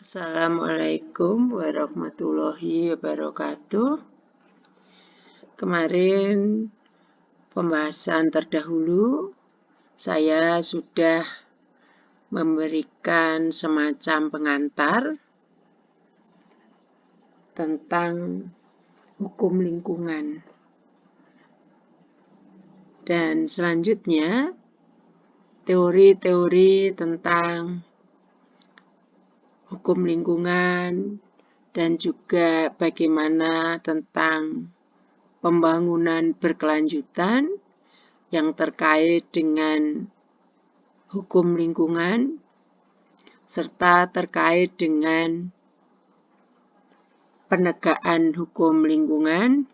Assalamualaikum warahmatullahi wabarakatuh. Kemarin pembahasan terdahulu saya sudah memberikan semacam pengantar tentang hukum lingkungan. Dan selanjutnya teori-teori tentang hukum lingkungan dan juga bagaimana tentang pembangunan berkelanjutan yang terkait dengan hukum lingkungan serta terkait dengan penegakan hukum lingkungan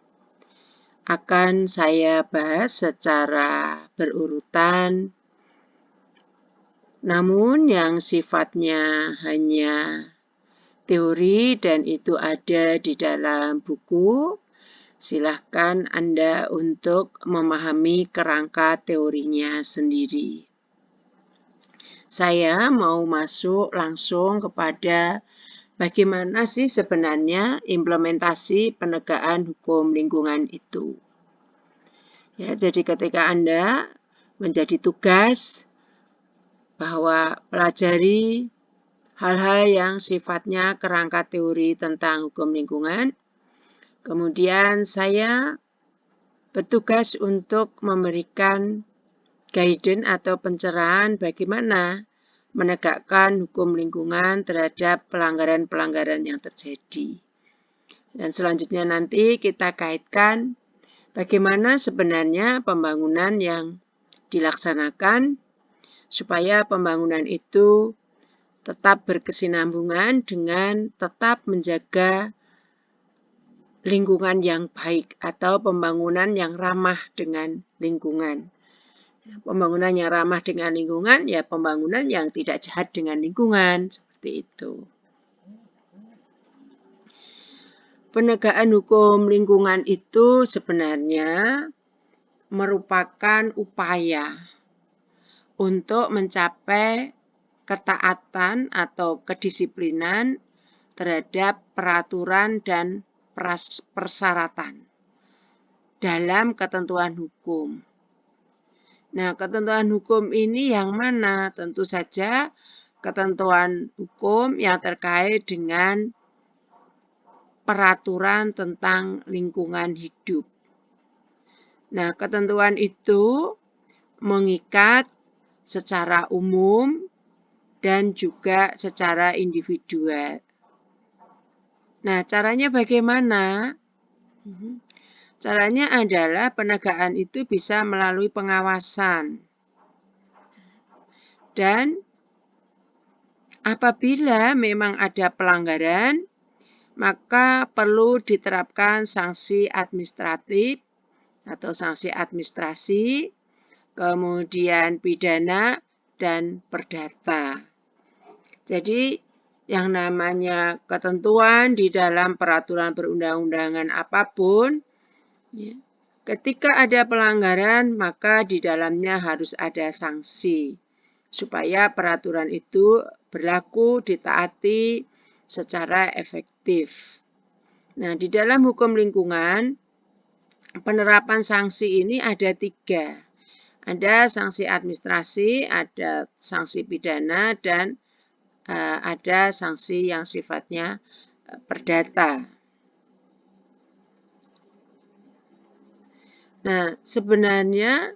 akan saya bahas secara berurutan, namun yang sifatnya hanya teori dan itu ada di dalam buku. Silahkan Anda untuk memahami kerangka teorinya sendiri. Saya mau masuk langsung kepada bagaimana sih sebenarnya implementasi penegakan hukum lingkungan itu. Ya, jadi ketika Anda menjadi tugas bahwa pelajari hal-hal yang sifatnya kerangka teori tentang hukum lingkungan, kemudian saya bertugas untuk memberikan guidance atau pencerahan bagaimana menegakkan hukum lingkungan terhadap pelanggaran-pelanggaran yang terjadi. Dan selanjutnya nanti kita kaitkan bagaimana sebenarnya pembangunan yang dilaksanakan supaya pembangunan itu tetap berkesinambungan dengan tetap menjaga lingkungan yang baik atau pembangunan yang ramah dengan lingkungan. Pembangunan yang ramah dengan lingkungan, ya pembangunan yang tidak jahat dengan lingkungan, seperti itu. Penegakan hukum lingkungan itu sebenarnya merupakan upaya untuk mencapai ketaatan atau kedisiplinan terhadap peraturan dan persyaratan dalam ketentuan hukum. Nah, ketentuan hukum ini yang mana? Tentu saja ketentuan hukum yang terkait dengan peraturan tentang lingkungan hidup. Nah, ketentuan itu mengikat secara umum dan juga secara individual. Nah, caranya bagaimana? Caranya adalah penegakan itu bisa melalui pengawasan. Dan apabila memang ada pelanggaran, maka perlu diterapkan sanksi administratif atau sanksi administrasi, kemudian pidana, dan perdata. Jadi, yang namanya ketentuan di dalam peraturan perundang-undangan apapun, ya, ketika ada pelanggaran, maka di dalamnya harus ada sanksi, supaya peraturan itu berlaku, ditaati secara efektif. Nah, di dalam hukum lingkungan, penerapan sanksi ini ada 3. Ada sanksi administrasi, ada sanksi pidana, dan ada sanksi yang sifatnya perdata. Nah, sebenarnya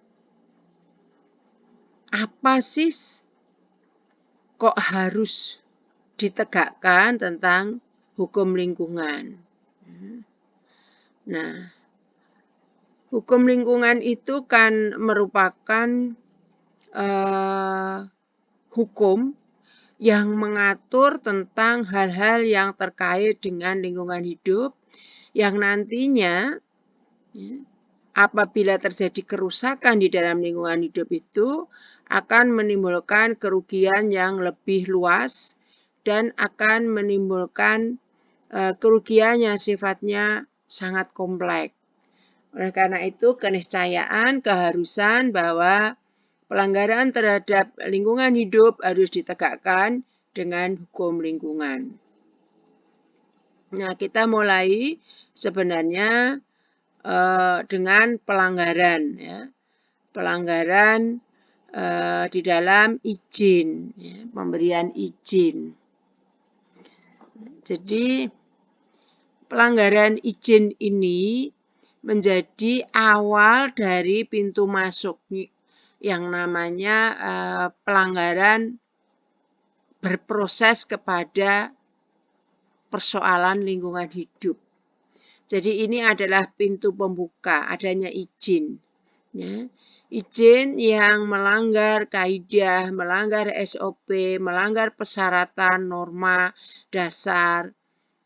apa sih kok harus ditegakkan tentang hukum lingkungan? Nah, hukum lingkungan itu kan merupakan hukum yang mengatur tentang hal-hal yang terkait dengan lingkungan hidup yang nantinya apabila terjadi kerusakan di dalam lingkungan hidup itu akan menimbulkan kerugian yang lebih luas dan akan menimbulkan kerugian yang sifatnya sangat kompleks. Oleh karena itu, keniscayaan, keharusan bahwa pelanggaran terhadap lingkungan hidup harus ditegakkan dengan hukum lingkungan. Nah, kita mulai sebenarnya dengan pelanggaran, ya. Pelanggaran di dalam izin, ya, pemberian izin. Jadi pelanggaran izin ini menjadi awal dari pintu masuk yang namanya pelanggaran berproses kepada persoalan lingkungan hidup. Jadi ini adalah pintu pembuka adanya izin. Ya. Izin yang melanggar kaidah, melanggar SOP, melanggar persyaratan norma dasar.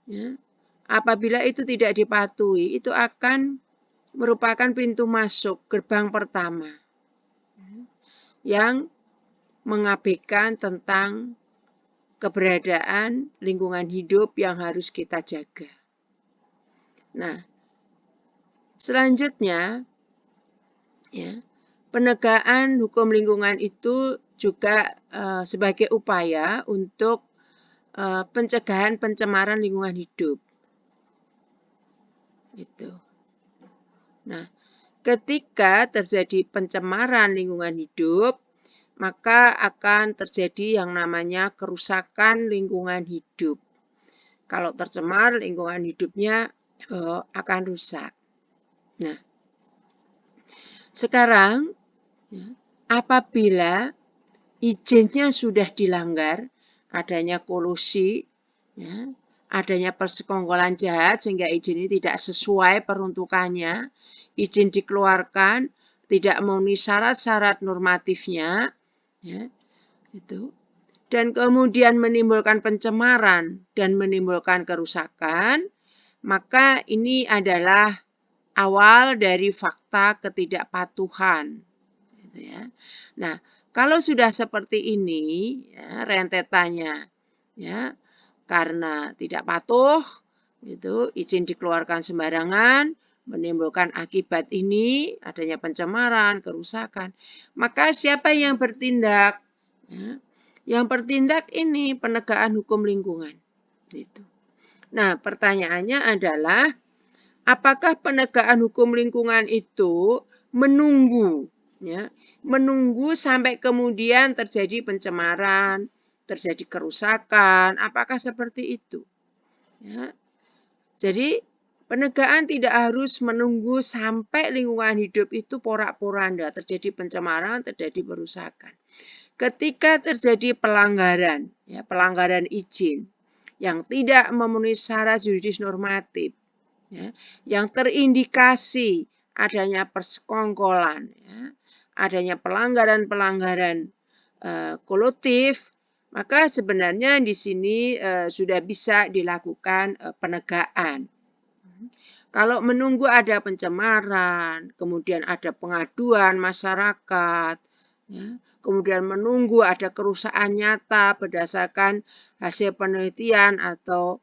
Ya. Apabila itu tidak dipatuhi, itu akan merupakan pintu masuk gerbang pertama yang mengabaikan tentang keberadaan lingkungan hidup yang harus kita jaga. Nah, selanjutnya, ya, penegakan hukum lingkungan itu juga sebagai upaya untuk pencegahan pencemaran lingkungan hidup. Itu. Nah, ketika terjadi pencemaran lingkungan hidup, maka akan terjadi yang namanya kerusakan lingkungan hidup. Kalau tercemar, lingkungan hidupnya akan rusak. Nah, sekarang apabila izinnya sudah dilanggar, adanya kolusi, ya, adanya persekongkolan jahat sehingga izin ini tidak sesuai peruntukannya, izin dikeluarkan, tidak memenuhi syarat-syarat normatifnya, ya, itu, dan kemudian menimbulkan pencemaran dan menimbulkan kerusakan, maka ini adalah awal dari fakta ketidakpatuhan. Gitu ya. Nah, kalau sudah seperti ini, ya, rentetannya, ya, karena tidak patuh, itu izin dikeluarkan sembarangan, menimbulkan akibat ini, adanya pencemaran, kerusakan. Maka siapa yang bertindak? Ya, yang bertindak ini penegakan hukum lingkungan. Gitu. Nah, pertanyaannya adalah, apakah penegakan hukum lingkungan itu menunggu, ya, menunggu sampai kemudian terjadi pencemaran, terjadi kerusakan? Apakah seperti itu? Ya. Jadi penegakan tidak harus menunggu sampai lingkungan hidup itu porak-poranda, terjadi pencemaran, terjadi perusakan. Ketika terjadi pelanggaran, ya, pelanggaran izin yang tidak memenuhi syarat yuridis normatif, ya, yang terindikasi adanya persekongkolan, ya, adanya pelanggaran-pelanggaran kolutif, maka sebenarnya di sini sudah bisa dilakukan penegakan. Kalau menunggu ada pencemaran, kemudian ada pengaduan masyarakat, ya, kemudian menunggu ada kerusakan nyata berdasarkan hasil penelitian atau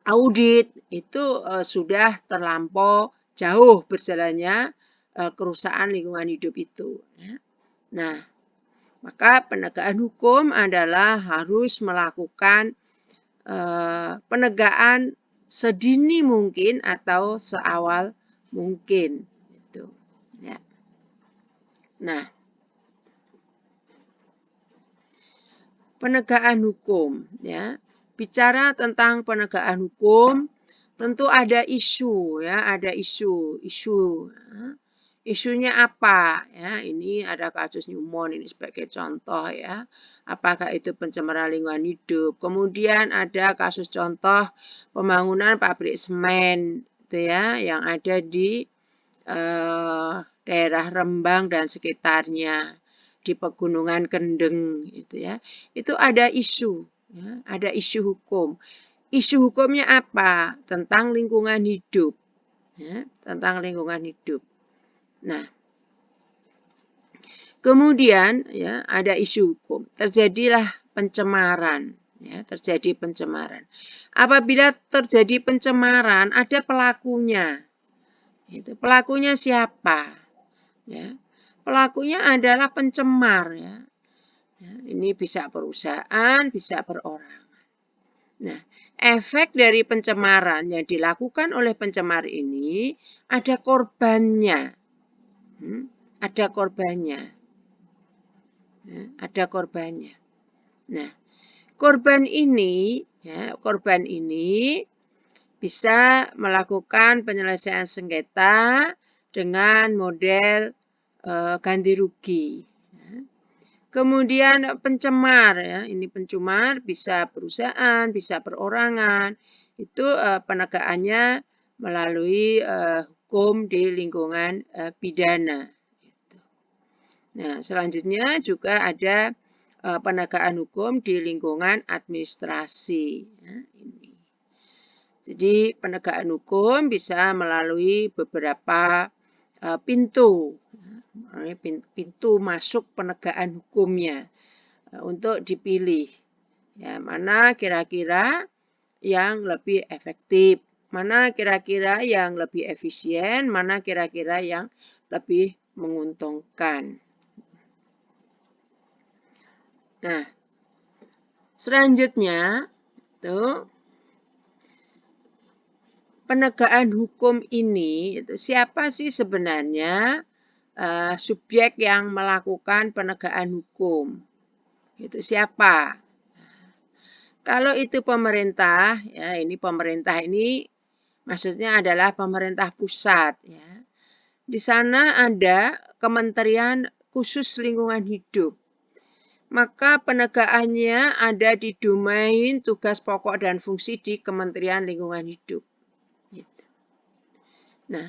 audit, itu sudah terlampau jauh berjalannya kerusakan lingkungan hidup itu. Ya. Nah, maka penegakan hukum adalah harus melakukan penegakan sedini mungkin atau seawal mungkin. Gitu. Ya. Nah, penegakan hukum, ya. Bicara tentang penegakan hukum, tentu ada isu, ya, ada isu. Ya. Isunya apa? Ya, ini ada kasus Newmont ini sebagai contoh, ya. Apakah itu pencemaran lingkungan hidup? Kemudian ada kasus contoh pembangunan pabrik semen, itu ya, yang ada di daerah Rembang dan sekitarnya, di Pegunungan Kendeng, itu ya. Itu ada isu, ya, ada isu hukum. Isu hukumnya apa? Tentang lingkungan hidup, ya, tentang lingkungan hidup. Nah, kemudian, ya, ada isu hukum. Terjadilah pencemaran, ya, terjadi pencemaran. Apabila terjadi pencemaran, ada pelakunya. Itu pelakunya siapa? Ya, pelakunya adalah pencemar, ya. Ya, ini bisa perusahaan, bisa perorangan. Nah, efek dari pencemaran yang dilakukan oleh pencemar ini ada korbannya. Ada korbannya. Ada korbannya. Nah, korban ini bisa melakukan penyelesaian sengketa dengan model ganti rugi. Kemudian pencemar, ya, ini pencemar bisa perusahaan, bisa perorangan, itu penegakannya melalui hukum di lingkungan pidana. Nah, selanjutnya juga ada penegakan hukum di lingkungan administrasi. Ya, ini. Jadi penegakan hukum bisa melalui beberapa pintu. Pintu masuk penegakan hukumnya untuk dipilih. Ya, mana kira-kira yang lebih efektif, mana kira-kira yang lebih efisien, mana kira-kira yang lebih menguntungkan. Nah, selanjutnya tuh penegakan hukum ini, siapa sih sebenarnya subjek yang melakukan penegakan hukum? Itu siapa? Kalau itu pemerintah, ya ini pemerintah ini maksudnya adalah pemerintah pusat. Ya. Di sana ada Kementerian Khusus Lingkungan Hidup. Maka penegakannya ada di domain tugas pokok dan fungsi di Kementerian Lingkungan Hidup. Nah,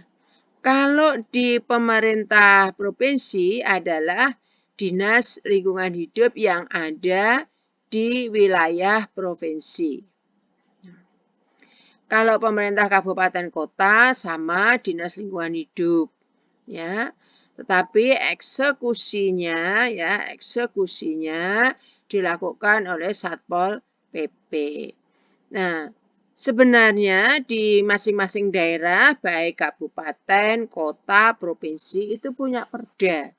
kalau di pemerintah provinsi adalah Dinas Lingkungan Hidup yang ada di wilayah provinsi. Kalau pemerintah kabupaten kota sama Dinas Lingkungan Hidup. Ya. Tetapi eksekusinya dilakukan oleh Satpol PP. Nah, sebenarnya di masing-masing daerah, baik kabupaten, kota, provinsi, itu punya perda.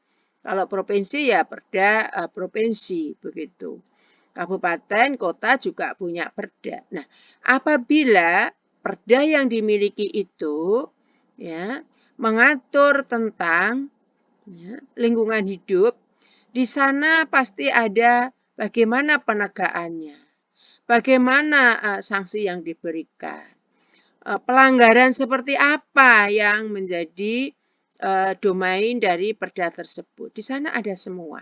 Kalau provinsi ya perda provinsi, begitu. Kabupaten, kota juga punya perda. Nah, apabila perda yang dimiliki itu ya mengatur tentang lingkungan hidup, di sana pasti ada bagaimana penegakannya. Bagaimana sanksi yang diberikan? Pelanggaran seperti apa yang menjadi domain dari perda tersebut? Di sana ada semua.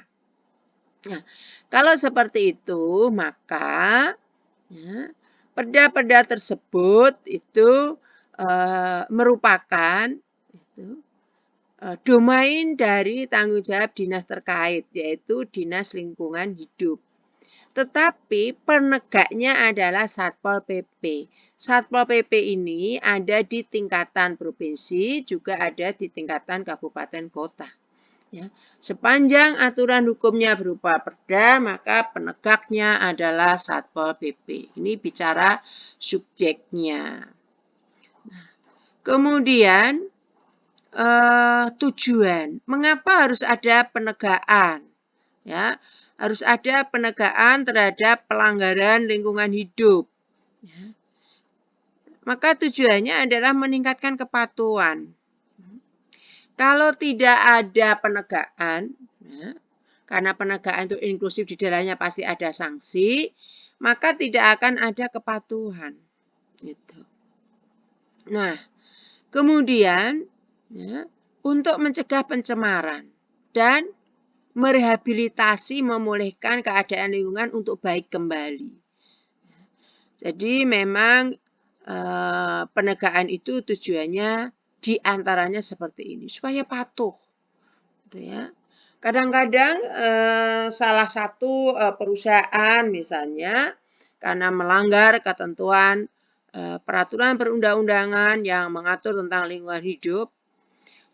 Nah, kalau seperti itu, maka perda-perda tersebut itu merupakan domain dari tanggung jawab dinas terkait, yaitu Dinas Lingkungan Hidup. Tetapi penegaknya adalah Satpol PP. Satpol PP ini ada di tingkatan provinsi, juga ada di tingkatan kabupaten kota. Ya. Sepanjang aturan hukumnya berupa perda, maka penegaknya adalah Satpol PP. Ini bicara subjeknya. Nah, kemudian tujuan. Mengapa harus ada penegakan? Ya, harus ada penegakan terhadap pelanggaran lingkungan hidup. Ya. Maka tujuannya adalah meningkatkan kepatuhan. Kalau tidak ada penegakan, ya, karena penegakan itu inklusif di dalamnya pasti ada sanksi, maka tidak akan ada kepatuhan. Gitu. Nah, kemudian ya, untuk mencegah pencemaran dan merehabilitasi, memulihkan keadaan lingkungan untuk baik kembali. Jadi memang penegakan itu tujuannya diantaranya seperti ini, supaya patuh. Gitu ya. Kadang-kadang salah satu perusahaan misalnya karena melanggar ketentuan peraturan perundang-undangan yang mengatur tentang lingkungan hidup,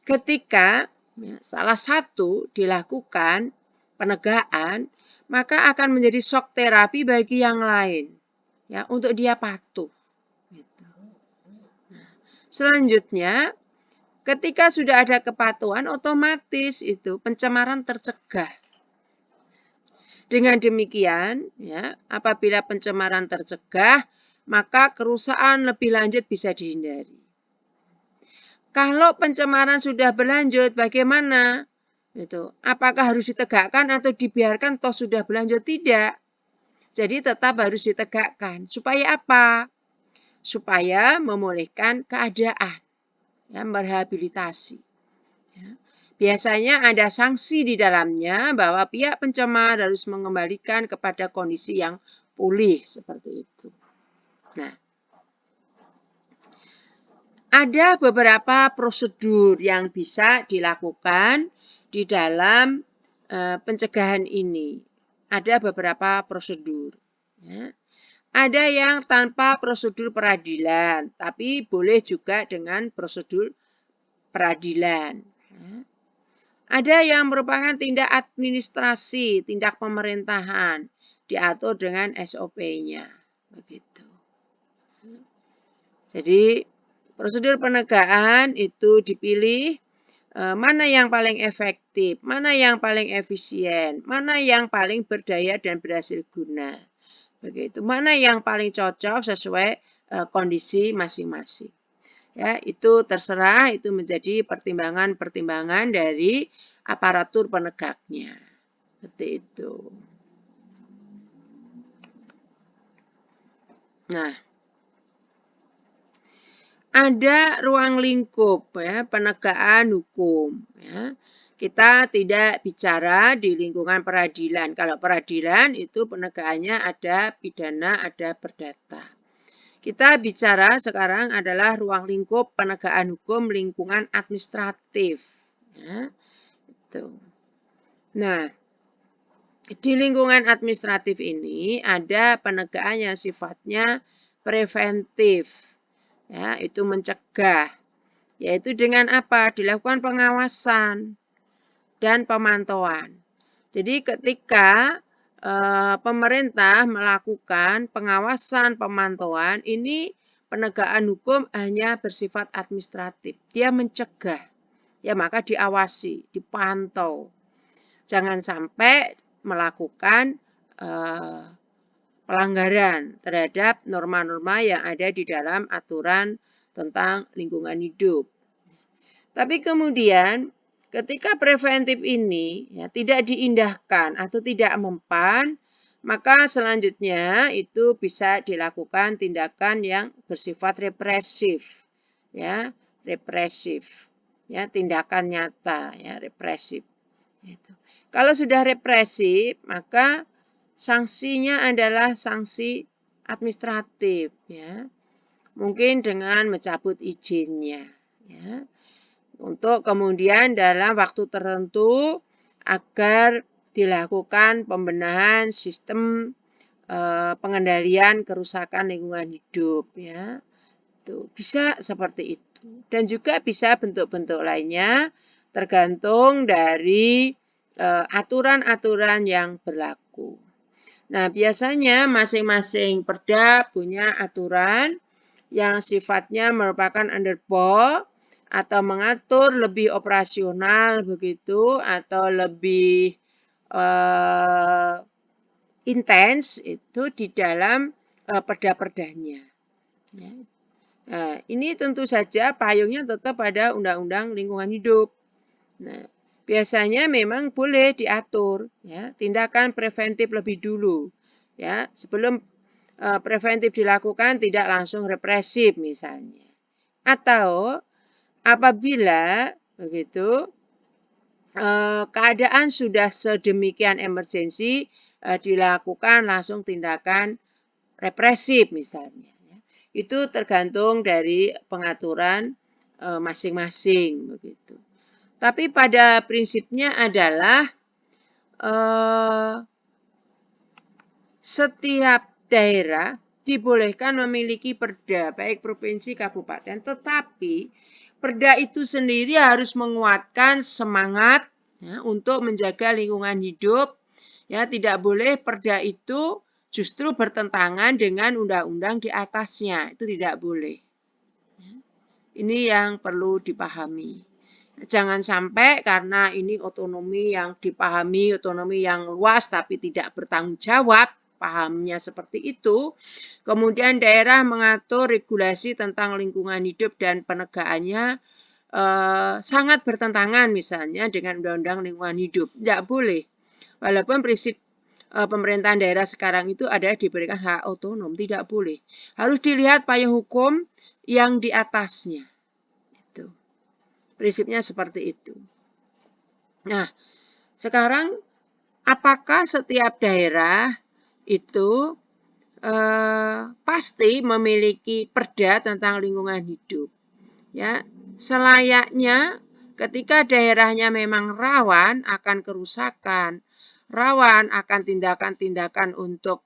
ketika salah satu dilakukan penegakan, maka akan menjadi shock terapi bagi yang lain, ya, untuk dia patuh. Gitu. Nah, selanjutnya, ketika sudah ada kepatuhan, otomatis itu pencemaran tercegah. Dengan demikian, ya, apabila pencemaran tercegah, maka kerusakan lebih lanjut bisa dihindari. Kalau pencemaran sudah berlanjut, bagaimana? Apakah harus ditegakkan atau dibiarkan toh sudah berlanjut? Tidak. Jadi tetap harus ditegakkan. Supaya apa? Supaya memulihkan keadaan, ya, merehabilitasi. Ya. Biasanya ada sanksi di dalamnya bahwa pihak pencemar harus mengembalikan kepada kondisi yang pulih seperti itu. Nah, ada beberapa prosedur yang bisa dilakukan di dalam pencegahan ini. Ada beberapa prosedur. Ya. Ada yang tanpa prosedur peradilan, tapi boleh juga dengan prosedur peradilan. Ya. Ada yang merupakan tindak administrasi, tindak pemerintahan, diatur dengan SOP-nya. Begitu. Jadi prosedur penegakan itu dipilih mana yang paling efektif, mana yang paling efisien, mana yang paling berdaya dan berhasil guna. Begitu. Mana yang paling cocok sesuai kondisi masing-masing. Ya, itu terserah, itu menjadi pertimbangan-pertimbangan dari aparatur penegaknya. Seperti itu. Nah, ada ruang lingkup, ya, penegakan hukum. Ya. Kita tidak bicara di lingkungan peradilan. Kalau peradilan itu penegakannya ada pidana, ada perdata. Kita bicara sekarang adalah ruang lingkup penegakan hukum lingkungan administratif. Ya, itu. Nah, di lingkungan administratif ini ada penegakan yang sifatnya preventif. Ya, itu mencegah. Yaitu dengan apa? Dilakukan pengawasan dan pemantauan. Jadi ketika pemerintah melakukan pengawasan pemantauan, ini penegakan hukum hanya bersifat administratif. Dia mencegah, ya maka diawasi, dipantau. Jangan sampai melakukan pelanggaran terhadap norma-norma yang ada di dalam aturan tentang lingkungan hidup. Tapi kemudian ketika preventif ini ya, tidak diindahkan atau tidak mempan, maka selanjutnya itu bisa dilakukan tindakan yang bersifat represif, ya, represif, ya, tindakan nyata, ya, represif. Gitu. Kalau sudah represif, maka sanksinya adalah sanksi administratif, ya, mungkin dengan mencabut izinnya, ya. Untuk kemudian dalam waktu tertentu agar dilakukan pembenahan sistem pengendalian kerusakan lingkungan hidup, ya. Itu bisa seperti itu. Dan juga bisa bentuk-bentuk lainnya tergantung dari aturan-aturan yang berlaku. Nah, biasanya masing-masing perda punya aturan yang sifatnya merupakan underball atau mengatur lebih operasional begitu atau lebih intens itu di dalam perda-perdanya. Ya. Nah, ini tentu saja payungnya tetap pada Undang-Undang Lingkungan Hidup. Nah, biasanya memang boleh diatur, ya, tindakan preventif lebih dulu, ya, sebelum preventif dilakukan tidak langsung represif misalnya, atau apabila begitu keadaan sudah sedemikian emergensi dilakukan langsung tindakan represif misalnya. Itu tergantung dari pengaturan masing-masing begitu. Tapi pada prinsipnya adalah setiap daerah dibolehkan memiliki perda, baik provinsi, kabupaten, tetapi perda itu sendiri harus menguatkan semangat ya, untuk menjaga lingkungan hidup. Ya, tidak boleh perda itu justru bertentangan dengan undang-undang di atasnya. Itu tidak boleh. Ya. Ini yang perlu dipahami. Jangan sampai karena ini otonomi yang dipahami, otonomi yang luas tapi tidak bertanggung jawab, pahamnya seperti itu. Kemudian daerah mengatur regulasi tentang lingkungan hidup dan penegakannya sangat bertentangan misalnya dengan Undang-Undang Lingkungan Hidup. Tidak boleh. Walaupun prinsip pemerintahan daerah sekarang itu adalah diberikan hak otonom, tidak boleh. Harus dilihat payung hukum yang di atasnya. Itu. Prinsipnya seperti itu. Nah, sekarang apakah setiap daerah itu pasti memiliki perda tentang lingkungan hidup? Ya, selayaknya ketika daerahnya memang rawan akan kerusakan, rawan akan tindakan-tindakan untuk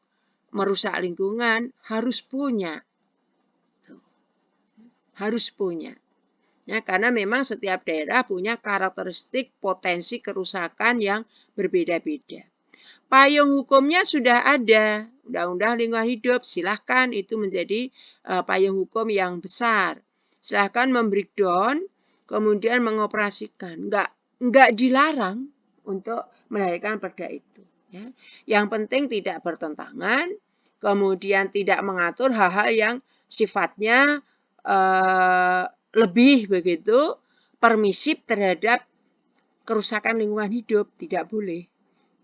merusak lingkungan, harus punya. Harus punya. Ya, karena memang setiap daerah punya karakteristik potensi kerusakan yang berbeda-beda. Payung hukumnya sudah ada, Undang-Undang Lingkungan Hidup, silahkan itu menjadi payung hukum yang besar. Silahkan membreakdown, kemudian mengoperasikan. Enggak dilarang untuk melahirkan perda itu. Ya. Yang penting tidak bertentangan, kemudian tidak mengatur hal-hal yang sifatnya lebih begitu permisif terhadap kerusakan lingkungan hidup, tidak boleh.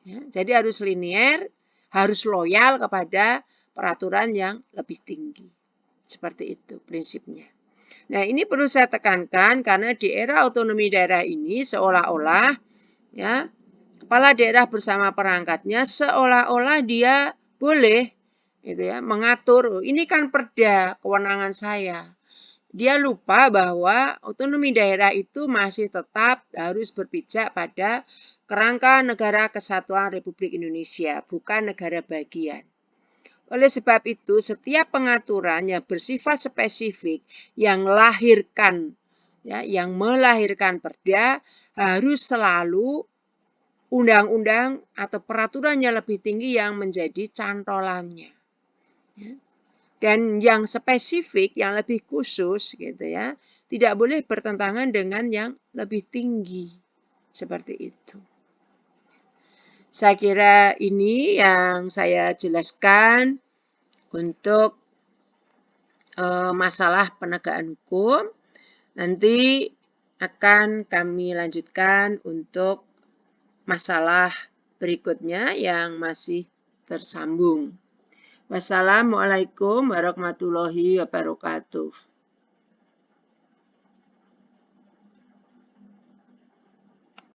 Ya, jadi harus linier, harus loyal kepada peraturan yang lebih tinggi. Seperti itu prinsipnya. Nah, ini perlu saya tekankan karena di era otonomi daerah ini seolah-olah ya kepala daerah bersama perangkatnya seolah-olah dia boleh gitu ya mengatur, ini kan perda kewenangan saya. Dia lupa bahwa otonomi daerah itu masih tetap harus berpijak pada kerangka negara kesatuan Republik Indonesia, bukan negara bagian. Oleh sebab itu, setiap pengaturan yang bersifat spesifik yang melahirkan perda harus selalu undang-undang atau peraturan yang lebih tinggi yang menjadi cantolannya. Ya. Dan yang spesifik, yang lebih khusus gitu ya, tidak boleh bertentangan dengan yang lebih tinggi. Seperti itu. Saya kira ini yang saya jelaskan untuk masalah penegakan hukum. Nanti akan kami lanjutkan untuk masalah berikutnya yang masih tersambung. Wassalamualaikum warahmatullahi wabarakatuh.